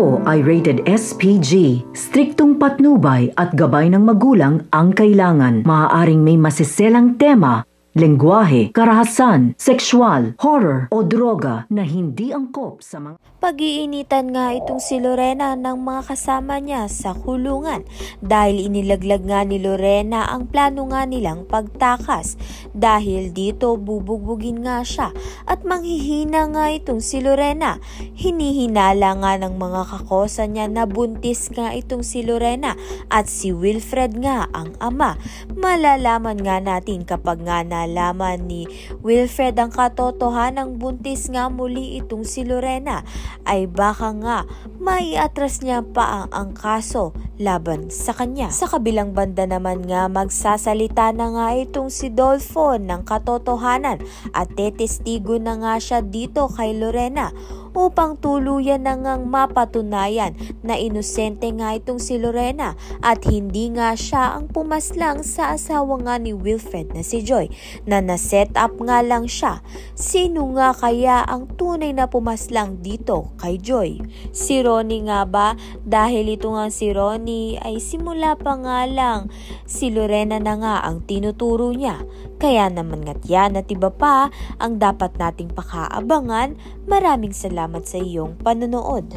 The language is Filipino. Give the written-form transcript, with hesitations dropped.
Ito ay rated SPG. Striktong patnubay at gabay ng magulang ang kailangan. Maaaring may masiselang tema, lengguwahe, karahasan, sexual, horror o droga na hindi angkop sa mga... Pag-iinitan nga itong si Lorena ng mga kasama niya sa kulungan dahil inilaglag nga ni Lorena ang plano nga nilang pagtakas. Dahil dito bubugbugin nga siya at manghihina nga itong si Lorena. Hinihinala nga ng mga kakosa niya na buntis nga itong si Lorena at si Wilfred nga ang ama. Malalaman nga natin kapag nga nalaman ni Wilfred ang katotohanang buntis nga muli itong si Lorena, ay baka nga maiatras niya pa ang kaso laban sa kanya. Sa kabilang banda naman nga magsasalita na nga itong si Dolfo ng katotohanan at tetestigo na nga siya dito kay Lorena upang tuluyan na ngang mapatunayan na inosente nga itong si Lorena at hindi nga siya ang pumaslang sa asawa nga ni Wilfred na si Joy, na na-set up nga lang siya. Sino nga kaya ang tunay na pumaslang dito kay Joy? Si Ronnie nga ba? Dahil ito nga si Ronnie ay simula pa nga lang si Lorena na nga ang tinuturo niya. Kaya naman nga't yan at iba pa ang dapat nating pakaabangan. Maraming salamat sa iyong panonood.